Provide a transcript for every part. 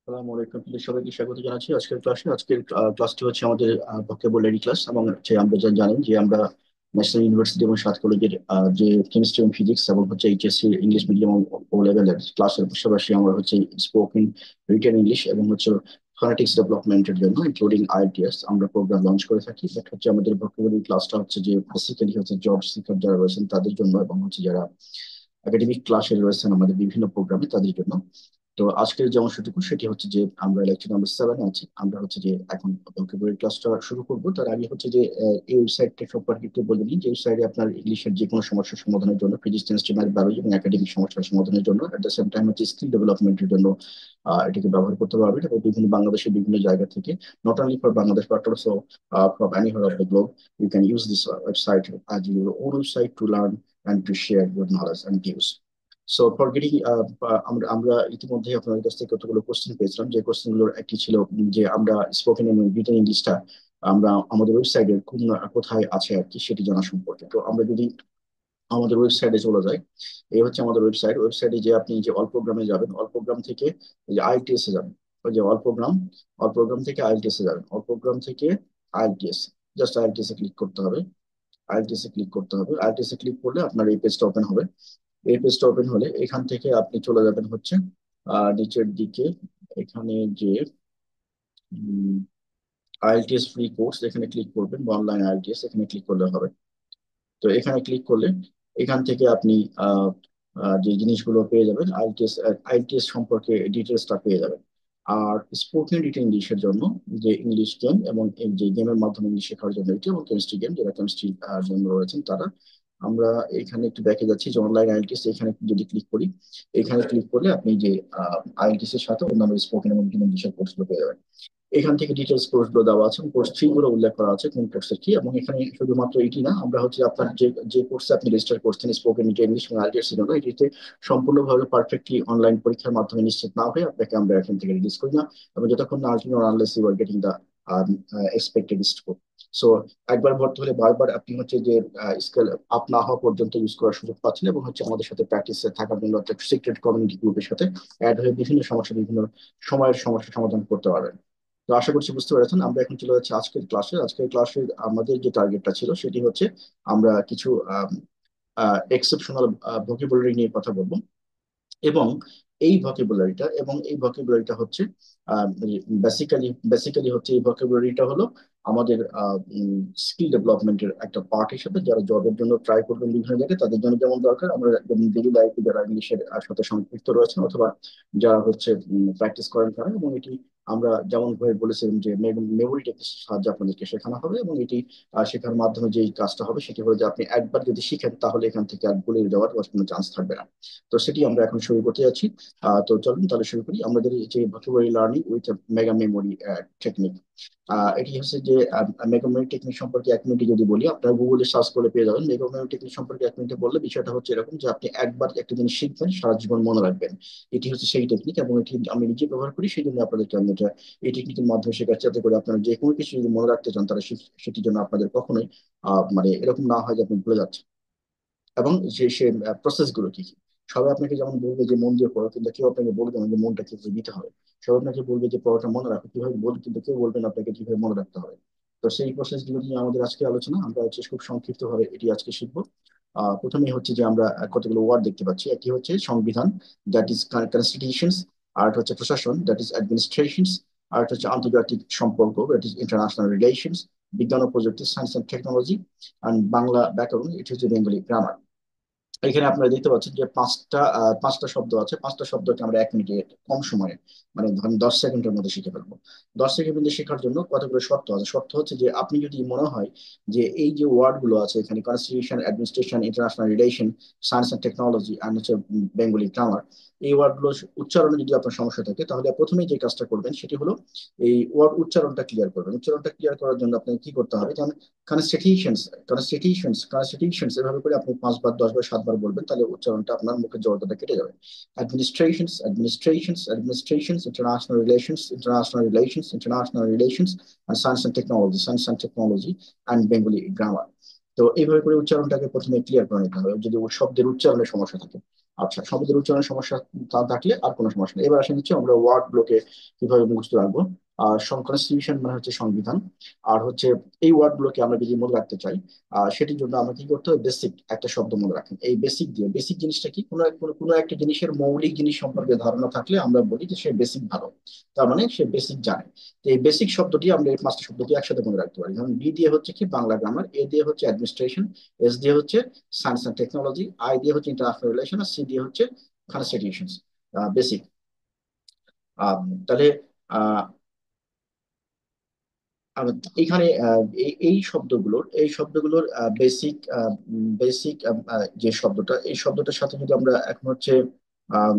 আসসালামু আলাইকুম, আপনাদের সবাইকে স্বাগত জানাচ্ছি আজকের ক্লাসে। আজকের ক্লাসটি হচ্ছে আমাদের ভোকাবুলারি ক্লাস, এবং হচ্ছে আমরা যা জানেন যে আমরা ন্যাশনাল ইউনিভার্সিটি এবং সাত কলেজের যে কেমিস্ট্রি এবং ফিজিক্স এবং হচ্ছে এইচএসসি ইংলিশ মিডিয়াম ও লেভেলের ক্লাসের পাশাপাশি আমরা হচ্ছে স্পোকেন রিটেন ইংলিশ এবং হচ্ছে ফোনেটিক্স ডেভেলপমেন্টের জন্য ইনক্লুডিং আইএলটিএস আমরা প্রোগ্রাম লঞ্চ করে থাকি। বাট হচ্ছে আমাদের ভোকাবুলারি ক্লাসটা হচ্ছে যে বেসিক্যালি হচ্ছে জব সিকার যারা রয়েছেন তাদের জন্য, এবং হচ্ছে যারা একাডেমিক ক্লাসে রয়েছেন আমাদের বিভিন্ন প্রোগ্রামে তাদের জন্য। তো আজকের যে অংশটুকু সেটি হচ্ছে যে আমরা লেকচার নাম্বার 7-এ আছি। আমরা হচ্ছে যে এখন ভোকাবুলারি ক্লাসটা শুরু করব। তার আগে হচ্ছে যে এই ওয়েবসাইটটা সম্পর্কে একটু বলে নিই। যে ওয়েবসাইটে আপনার ইংলিশের যে কোনো সমস্যার সমাধানের জন্য, ফিজিক্স কেমিস্ট্রি বায়োলজি এবং একাডেমিক সমস্যার সমাধানের জন্য, এট দ্য সেম টাইম হচ্ছে স্কিল ডেভেলপমেন্টের জন্য এটাকে ব্যবহার করতে পারবেন। এবং বিভিন্ন বাংলাদেশের বিভিন্ন জায়গা থেকে, not only for Bangladesh but also from anywhere of the globe, you can use this website as your own website to learn and to share your knowledge and views. So for getting, আমরা আমরা ইতিমধ্যে আপনাদের কাছ থেকে কতগুলো question পেয়েছিলাম। যে question গুলোর একটি ছিল যে আমরা স্পোকেন এবং রিটেন ইংলিশটা আমরা আমাদের ওয়েবসাইটে কোথায় আছে আর কি সেটি জানা সম্পর্কে। তো আমরা যদি আমাদের ওয়েবসাইটে চলে যাই, এই হচ্ছে আমাদের ওয়েবসাইটে যে আপনি যে অল প্রোগ্রামে যাবেন, অল প্রোগ্রাম থেকে এই যে আইএলটিএস এ যাবেন। ওই যে অল প্রোগ্রাম থেকে আইএলটিএস এ যাবেন, অল প্রোগ্রাম থেকে আইএলটিএস, জাস্ট আইএলটিএস এ ক্লিক করতে হবে। আইএলটিএস এ ক্লিক করলে আপনার এই পেজটা ওপেন হবে। এই পেজটা ওপেন হলে এখান থেকে আপনি চলে যাবেন হচ্ছে নিচের দিকে। এখানে যে আইএলটিএস ফ্রি কোর্স, এখানে ক্লিক করবেন, বা অনলাইন আইএলটিএস এখানে ক্লিক করলে হবে। তো এখানে ক্লিক করলে এখান থেকে আপনি আহ, যে জিনিসগুলো পেয়ে যাবেন, আইএলটিএস সম্পর্কে ডিটেলসটা পেয়ে যাবেন। আর স্পোকেন রিটেন ইংলিশের জন্য যে ইংলিশ গেম, এবং এই যে গেমের মাধ্যমে ইংলিশ শেখার জন্য এটি, এবং কেমিস্ট্রি গেম, যারা কেমিস্ট্রি জন্য রয়েছেন তারা। আমরা এখানে একটু দেখে যাচ্ছি যে অনলাইন আইএলটিএস, এখানে যদি ক্লিক করি, এখানে ক্লিক করলে আপনি যে আইএলটিএস এর সাথে অন্যান্য স্পোকেন এবং রিটেন ইংলিশের কোর্সগুলো পেয়ে যাবেন। এখান থেকে ডিটেলস কোর্স গুলো দেওয়া আছে, কোর্স ফি গুলো উল্লেখ করা আছে কোন কোর্সের কি। এবং এখানে শুধুমাত্র এটি না, আমরা হচ্ছে আপনার যে যে কোর্সে আপনি রেজিস্টার করছেন স্পোকেন ইংলিশ এবং আইএলটিএস এর জন্য, এটিতে সম্পূর্ণভাবে পারফেক্টলি অনলাইন পরীক্ষার মাধ্যমে নিশ্চিত না হয়ে আপনাকে আমরা এখান থেকে রিলিজ করি না, এবং যতক্ষণ না আলটিন or unless you are getting the expected score. So একবার ভর্তি হলে বারবার আপনি হচ্ছে যে স্কেল আপ না হওয়া পর্যন্ত ইউজ করার সুযোগ পাচ্ছেন, এবং হচ্ছে আমাদের সাথে প্র্যাকটিসে থাকার জন্য একটা সিক্রেট কমিউনিটি গ্রুপের সাথে অ্যাড হয়ে বিভিন্ন সমস্যা, বিভিন্ন সময়ের সমস্যা সমাধান করতে পারবেন। তো আশা করছি বুঝতে পেরেছেন। আমরা এখন চলে যাচ্ছি আজকের ক্লাসে আমাদের যে টার্গেটটা ছিল সেটি হচ্ছে আমরা কিছু এক্সেপশনাল ভোকাবুলারি নিয়ে কথা বলবো। এবং এই ভোকাবুলারিটা হচ্ছে বেসিক্যালি হচ্ছে, এই ভোকাবুলারিটা হলো আমাদের স্কিল ডেভেলপমেন্টের একটা পার্ট হিসেবে, যারা জবের জন্য ট্রাই করবেন বিভিন্ন জায়গায় তাদের জন্য যেমন দরকার, আমরা যেমন ডেইলি লাইফে যারা ইংলিশের সাথে সম্পৃক্ত রয়েছেন, অথবা যারা হচ্ছে প্র্যাকটিস করেন তারা। এবং এটি আমরা যেমন ভাবে বলেছিলাম যে মেমোরি টেকনিক্সের সাহায্যে আপনাদেরকে শেখানো হবে, এবং এটি শেখার মাধ্যমে যে কাজটা হবে সেটি হলো যে আপনি একবার যদি শিখেন তাহলে এখান থেকে আর ভুলে যাওয়ার কোনো চান্স থাকবে না। তো সেটি আমরা এখন শুরু করতে যাচ্ছি। তো চলুন তাহলে শুরু করি আমাদের এই যে vocabulary learning with mega memory technique. এটি হচ্ছে যে মেগা মেমোরি টেকনিক সম্পর্কে এক মিনিটে যদি বলি, আপনারা গুগলে সার্চ করে পেয়ে যাবেন। মেগা মেমোরি টেকনিক সম্পর্কে এক মিনিটে বললে বিষয়টা হচ্ছে এরকম যে আপনি একবার একটা জিনিস শিখবেন, সারা জীবন মনে রাখবেন। এটি হচ্ছে সেই টেকনিক, এবং এটি আমি নিজে ব্যবহার করি, সেই জন্য আপনাদেরকে আমি এটা এই টেকনিকের মাধ্যমে শেখাচ্ছি, যাতে করে আপনারা যে কোনো কিছু যদি মনে রাখতে চান তারা সেটির জন্য আপনাদের কখনোই মানে এরকম না হয় যে আপনি ভুলে যাচ্ছেন। এবং যে সে প্রসেস গুলো কি কি। সবাই আপনাকে যেমন বলবে যে মন দিয়ে পড়ো, কিন্তু কেউ আপনাকে বলবে না যে মনটা কিভাবে দিতে হবে। সবাই আপনাকে বলবে যে পড়াটা মনে রাখো কিভাবে বল, কিন্তু কেউ বলবেন আপনাকে কিভাবে মনে রাখতে হবে। তো সেই প্রসেস গুলো নিয়ে আমাদের আজকে আলোচনা। আমরা হচ্ছে খুব সংক্ষিপ্ত ভাবে এটি আজকে শিখবো। প্রথমেই হচ্ছে যে আমরা কতগুলো ওয়ার্ড দেখতে পাচ্ছি। একটি হচ্ছে সংবিধান, দ্যাট ইজ কনস্টিটিউশনস। আর একটা হচ্ছে প্রশাসন, দ্যাট ইজ অ্যাডমিনিস্ট্রেশনস। আর একটা হচ্ছে আন্তর্জাতিক সম্পর্ক, দ্যাট ইজ ইন্টারন্যাশনাল রিলেশনস। বিজ্ঞান ও প্রযুক্তি, সায়েন্স অ্যান্ড টেকনোলজি। আর বাংলা ব্যাকরণ, এটি হচ্ছে বেঙ্গলি গ্রামার। এখানে আপনারা দেখতে পাচ্ছেন যে পাঁচটা শব্দ আছে। পাঁচটা শব্দকে আমরা এক মিনিটে কম সময়ে, মানে ধরেন 10 সেকেন্ডের মধ্যে শিখে ফেলবো। 10 সেকেন্ডের মধ্যে শেখার জন্য কতগুলো শর্ত আছে। শর্ত হচ্ছে যে আপনি যদি মনে হয় যে এই যে ওয়ার্ড গুলো আছে এখানে, constitution, administration, international relation, science and technology, and হচ্ছে বেঙ্গলি গ্রামার, এই ওয়ার্ড গুলো উচ্চারণে যদি আপনার সমস্যা থাকে, তাহলে প্রথমেই যে কাজটা করবেন সেটি হলো এই ওয়ার্ড উচ্চারণটা ক্লিয়ার করবেন। উচ্চারণটা ক্লিয়ার করার জন্য আপনাকে কি করতে হবে, যেমন কনস্টিটিউশনস, কনস্টিটিউশনস এভাবে করে আপনি 5 বার, 10 বার, 7 বার বলবেন, তাহলে উচ্চারণটা আপনার মুখের জড়তাটা কেটে যাবে। অ্যাডমিনিস্ট্রেশনস, ইন্টারন্যাশনাল রিলেশনস, আর science and technology and Bengali grammar. তো এইভাবে করে উচ্চারণটাকে প্রথমে ক্লিয়ার করে নিতে হবে যদি ওর শব্দের উচ্চারণের সমস্যা থাকে। আচ্ছা, শব্দের উচ্চারণের সমস্যা থাকলে আর কোনো সমস্যা নেই। এবার আসেন হচ্ছে আমরা ওয়ার্ড ব্লকে কিভাবে মুখস্থ রাখবো। কনস্টিটিউশন মানে হচ্ছে সংবিধান। আর হচ্ছে এই ওয়ার্ড গুলোকে আমরা যদি মনে রাখতে চাই, সেটির জন্য আমরা কি করতে হবে, বেসিক একটা শব্দ মনে রাখেন। এই বেসিক দিয়ে, বেসিক জিনিসটা কি, কোনো একটা জিনিসের মৌলিক জিনিস সম্পর্কে ধারণা থাকলে আমরা বলি যে সে বেসিক ভালো, তার মানে সে বেসিক জানে। তো এই বেসিক শব্দটি আমরা এই পাঁচটা শব্দটি একসাথে মনে রাখতে পারি। যেমন বি দিয়ে হচ্ছে কি বাংলা গ্রামার, এ দিয়ে হচ্ছে অ্যাডমিনিস্ট্রেশন, এস দিয়ে হচ্ছে সায়েন্স অ্যান্ড টেকনোলজি, আই দিয়ে হচ্ছে ইন্টারন্যাশনাল রিলেশন, আর সি দিয়ে হচ্ছে কনস্টিটিউশন, বেসিক। তাহলে আহ, এইখানে এই শব্দগুলোর বেসিক বেসিক যে শব্দটা, এই শব্দটার সাথে যদি আমরা এখন হচ্ছে আম,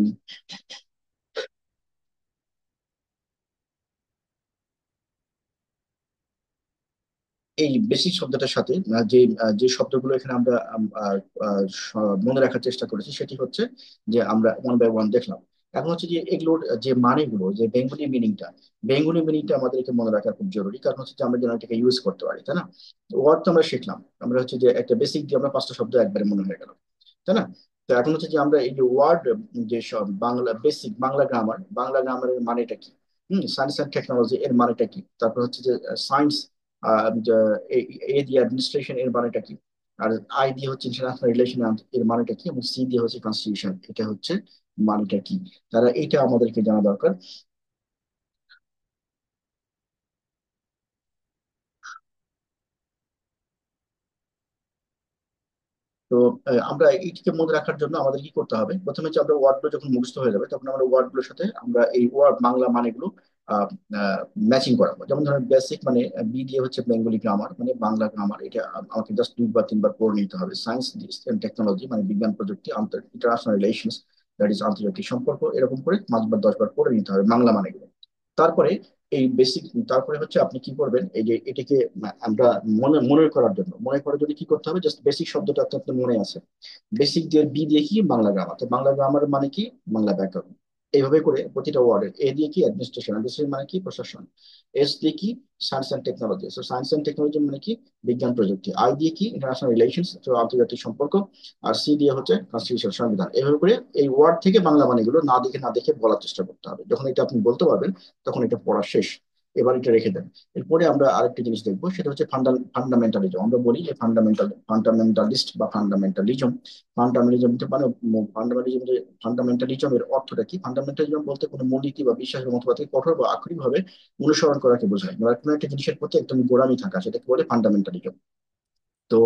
এই বেসিক শব্দটার সাথে যে শব্দগুলো এখানে আমরা মনে রাখার চেষ্টা করেছি, সেটি হচ্ছে যে আমরা ওয়ান বাই ওয়ান দেখলাম। এখন হচ্ছে যে এগুলোর যে মানেগুলো, যে বেঙ্গলি মিনিংটা আমাদেরকে মনে রাখা খুব জরুরি, কারণ হচ্ছে যে আমরা যেন এটাকে ইউজ করতে পারি, তাই না? ওয়ার্ড তো আমরা শিখলাম, আমরা হচ্ছে যে একটা বেসিক দিয়ে আমরা পাঁচটা শব্দ একবারে মনে হয়ে গেল, তাই না? তো এখন হচ্ছে যে আমরা এই যে ওয়ার্ড, যে সব বাংলা বেসিক বাংলা গ্রামারের মানেটা কি, সায়েন্স অ্যান্ড টেকনোলজি এর মানেটা কি, তারপর হচ্ছে যে সায়েন্স, এ দিয়ে অ্যাডমিনিস্ট্রেশন এর মানেটা কি, আর আই দিয়ে হচ্ছে ইন্টারন্যাশনাল রিলেশন এর মানেটা কি, এবং সি দিয়ে হচ্ছে কনস্টিটিউশন, এটা হচ্ছে মানেটা কি, তারা এটা আমাদেরকে জানা দরকার। তো আমরা এইটিকে মনে রাখার জন্য আমাদের কি করতে হবে, প্রথমে হচ্ছে আমরা ওয়ার্ড গুলো যখন মুখস্থ হয়ে যাবে, তখন আমরা ওয়ার্ড গুলোর সাথে আমরা এই ওয়ার্ড বাংলা মানেগুলো ম্যাচিং করাবো। যেমন ধরেন বেসিক মানে বি দিয়ে হচ্ছে বেঙ্গলি গ্রামার, মানে বাংলা গ্রামার, এটা আমাকে জাস্ট দুইবার তিনবার পড়ে নিতে হবে। সায়েন্স এন্ড টেকনোলজি মানে বিজ্ঞান প্রযুক্তি, ইন্টারন্যাশনাল রিলেশনস, দ্যাট ইজ আন্তর্জাতিক সম্পর্ক, এরকম করে 5 বার 10 বার পড়ে নিতে হবে বাংলা মানেগুলো। তারপরে এই বেসিক, তারপরে হচ্ছে আপনি কি করবেন, এই যে এটাকে আমরা মনে মনে করার জন্য, কি করতে হবে, জাস্ট বেসিক শব্দটা তো আপনার মনে আছে। বেসিক দিয়ে বি দিয়ে কি বাংলা গ্রামার, তো বাংলা গ্রামার মানে কি বাংলা ব্যাকরণ। এইভাবে করে প্রতিটা ওয়ার্ডের, এ দিয়ে কি অ্যাডমিনিস্ট্রেশন, অ্যাডমিনিস্ট্রেশন মানে কি প্রশাসন, এস দিয়ে কি সায়েন্স অ্যান্ড টেকনোলজি, তো সায়েন্স অ্যান্ড টেকনোলজি মানে কি বিজ্ঞান প্রযুক্তি, আই দিয়ে কি ইন্টারন্যাশনাল রিলেশনস, তো আন্তর্জাতিক সম্পর্ক, আর সি দিয়ে হচ্ছে কনস্টিটিউশন সংবিধান। এভাবে করে এই ওয়ার্ড থেকে বাংলা মানেগুলো না দেখে না দেখে বলার চেষ্টা করতে হবে। যখন এটা আপনি বলতে পারবেন, তখন এটা পড়া শেষ। এবার এটা রেখে দেন। এরপরে আমরা আরেকটা জিনিস দেখবো, সেটা হচ্ছে ফান্ডামেন্টালিজম। আমরা বলি যে ফান্ডামেন্টালিস্ট বা ফান্ডামেন্টালিজম। ফান্ডামেন্টালিজম মানে ফান্ডামেন্টালিজম ফান্ডামেন্টালিজমের অর্থটা কি? ফান্ডামেন্টালিজম বলতে কোনো মূলনীতি বা বিশ্বাসের মতবাদকে কঠোর বা আক্ষরিক ভাবে অনুসরণ করাকে বোঝায়, বা কোনো একটা জিনিসের প্রতি একদম গোড়ামি থাকা, সেটাকে বলে ফান্ডামেন্টালিজম। তো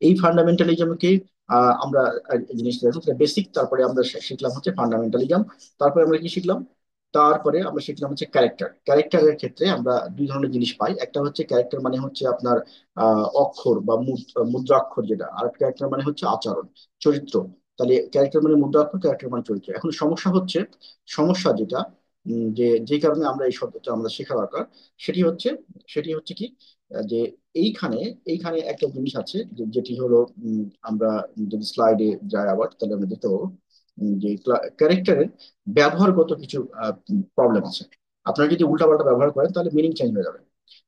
এই ফান্ডামেন্টালিজমকে আমরা এই জিনিসটা দেখো বেসিক, তারপরে আমরা শিখলাম হচ্ছে ফান্ডামেন্টালিজম। তারপরে আমরা কি শিখলাম? তারপরে আমরা শিখলাম হচ্ছে ক্যারেক্টার। ক্যারেক্টারের ক্ষেত্রে আমরা দুই ধরনের জিনিস পাই, একটা হচ্ছে ক্যারেক্টার মানে হচ্ছে আপনার অক্ষর বা মুদ্রাক্ষর যেটা, আর ক্যারেক্টার মানে হচ্ছে আচরণ, চরিত্র। তাহলে ক্যারেক্টার মানে মুদ্রাক্ষর, ক্যারেক্টার মানে চরিত্র। এখন সমস্যা হচ্ছে, যেটা যে কারণে আমরা এই শব্দটা আমরা শেখা দরকার, সেটি হচ্ছে সেটি হচ্ছে কি, যে এইখানে এইখানে একটা জিনিস আছে, যেটি হলো আমরা যদি স্লাইডে যাই আবার, তাহলে আমরা দেখতে পাবো যে ক্যারেক্টারের ব্যবহারগত কিছু প্রবলেম আছে। আপনারা যদি উল্টাপাল্টা ব্যবহার করেন, তাহলে মিনিং চেঞ্জ হয়ে যাবে।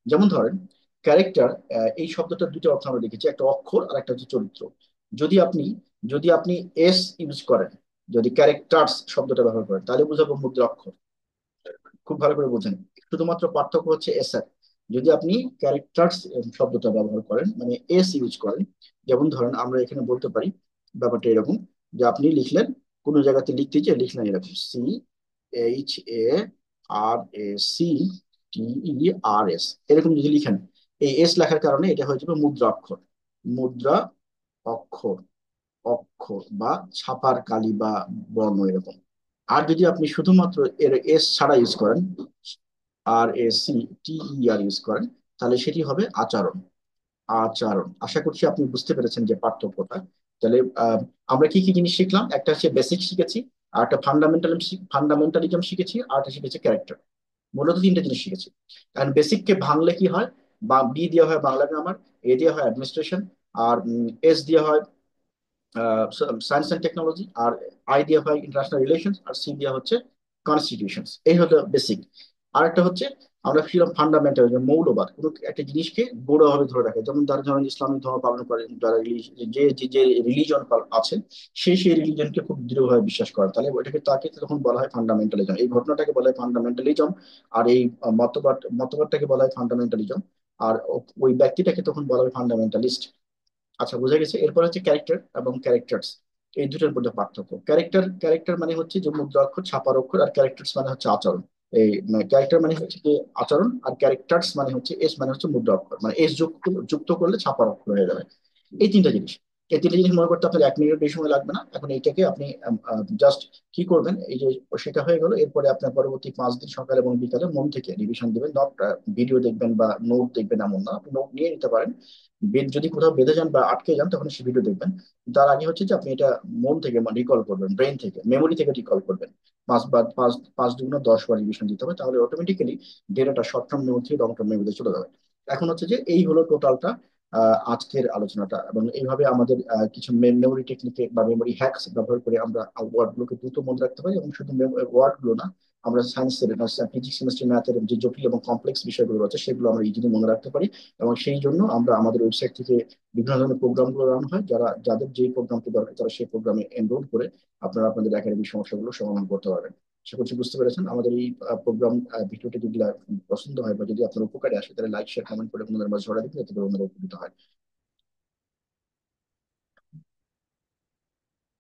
যেমন ধরেন ক্যারেক্টার, এই শব্দটার দুটো অর্থ আমরা দেখেছি, একটা অক্ষর আর একটা হচ্ছে চরিত্র। যদি আপনি যদি আপনি এস ইউজ করেন, যদি ক্যারেক্টার্স শব্দটা ব্যবহার করেন, তাহলে বুঝাবো মুদ্রা অক্ষর। খুব ভালো করে বোঝেন, শুধুমাত্র পার্থক্য হচ্ছে এস এর। যদি আপনি ক্যারেক্টার্স শব্দটা ব্যবহার করেন, মানে এস ইউজ করেন, যেমন ধরেন আমরা এখানে বলতে পারি ব্যাপারটা এরকম, যে আপনি লিখলেন, কোনো জায়গাতে লিখতে যে লিখলেন এরকম C H A R A C T E R S, এরকম যদি লিখেন, এই এস লেখার কারণে এটা হয়ে যাবে মুদ্রা অক্ষর। মুদ্রা অক্ষর, বা ছাপার কালি বা বর্ণ এরকম। আর যদি আপনি শুধুমাত্র এর এস ছাড়া ইউজ করেন, আর A C T E R use করেন, তাহলে সেটি হবে আচরণ। আশা করছি আপনি বুঝতে পেরেছেন যে পার্থক্যটা। তাহলে আমরা কি কি জিনিস শিখলাম, একটা হচ্ছে বেসিক শিখেছি, আর একটা ফান্ডামেন্টালিজম শিখেছি, আর একটা শিখেছি ক্যারেক্টার। মূলত তিনটা জিনিস শিখেছি। কারণ বেসিককে ভাঙলে কি হয়, বা বি দেওয়া হয় বাংলা গ্রামার, এ দেওয়া হয় অ্যাডমিনিস্ট্রেশন, আর এস দেওয়া হয় সায়েন্স অ্যান্ড টেকনোলজি, আর আই দেওয়া হয় ইন্টারন্যাশনাল রিলেশন, আর সি দেওয়া হচ্ছে কনস্টিটিউশন। এই হলো বেসিক। আর একটা হচ্ছে আমরা ছিলাম ফান্ডামেন্টাল, যে মৌলবাদ কোনো একটা জিনিসকে দৃঢ়ভাবে ধরে রাখে। যেমন যারা ধরেন ইসলামিক ধর্ম পালন করেন, যারা যে যে যে রিলিজন আছে, সেই রিলিজনকে খুব দৃঢ়ভাবে বিশ্বাস করেন, তাহলে ওইটাকে তাকে তখন বলা হয় ফান্ডামেন্টালিজম। এই ঘটনাটাকে বলা হয় ফান্ডামেন্টালিজম। আর এই মতবাদটাকে বলা হয় ফান্ডামেন্টালিজম। আর ওই ব্যক্তিটাকে তখন বলা হয় ফান্ডামেন্টালিস্ট। আচ্ছা, বোঝা গেছে। এরপর হচ্ছে ক্যারেক্টার এবং ক্যারেক্টার্স, এই দুটোর মধ্যে পার্থক্য। ক্যারেক্টার মানে হচ্ছে যে মুদ্রাক্ষর ছাপার অক্ষর, আর ক্যারেক্টার্স মানে হচ্ছে আচরণ। এই ক্যারেক্টার মানে হচ্ছে যে আচরণ, আর ক্যারেক্টার্স মানে হচ্ছে এস মানে হচ্ছে মুদ্রা অক্ষর, মানে এস যুক্ত যুক্ত করলে ছাপার অক্ষর হয়ে যাবে। এই তিনটা জিনিস, এই তিনটা জিনিস মনে করতে আপনার 1 মিনিট বেশি সময় লাগবে না। এখন এইটাকে আপনি জাস্ট কি করবেন, এই যে সেটা হয়ে গেল, এরপরে আপনার পরবর্তী 5 দিন সকাল এবং বিকালে মন থেকে রিভিশন দেবেন। নট ভিডিও দেখবেন বা নোট দেখবেন এমন না, আপনি নোট নিয়ে নিতে পারেন। যদি কোথাও বেঁধে যান বা আটকে যান তখন সে ভিডিও দেখবেন। তার আগে হচ্ছে যে আপনি এটা মন থেকে রিকল করবেন, ব্রেন থেকে, মেমোরি থেকে রিকল করবেন। 5 দুগুণ 10 বার রিভিশন দিতে হবে, তাহলে অটোমেটিক্যালি ডেটাটা শর্ট টার্ম মেমোরি থেকে লং টার্ম মেমোরিতে চলে যাবে। এখন হচ্ছে যে এই হলো টোটালটা আজকের আলোচনাটা। এবং এইভাবে আমাদের কিছু মেমোরি টেকনিকে বা মেমোরি হ্যাকস ব্যবহার করে আমরা ওয়ার্ড গুলোকে দ্রুত মনে রাখতে পারি। এবং শুধু ওয়ার্ড গুলো না, আমরা সায়েন্সের, ফিজিক্স, কেমিস্ট্রি, ম্যাথের যে জটিল এবং কমপ্লেক্স বিষয়গুলো আছে সেগুলো আমরা ইজিলি মনে রাখতে পারি। এবং সেই জন্য আমরা আমাদের ওয়েবসাইট থেকে বিভিন্ন ধরনের প্রোগ্রামগুলো রান হয়, যাদের যেই প্রোগ্রামটি দরকার তারা সেই প্রোগ্রামে এনরোল করে আপনারা আপনাদের একাডেমিক সমস্যাগুলো সমাধান করতে পারবেন। আশা করছি বুঝতে পেরেছেন। আমাদের এই প্রোগ্রাম ভিডিওটি যদি পছন্দ হয় বা যদি আপনার উপকারে আসে, তাহলে লাইক শেয়ার কমেন্ট করে আপনাদের মাঝে ছড়া দিন, যাতে করে অন্যরা উপকৃত হয়।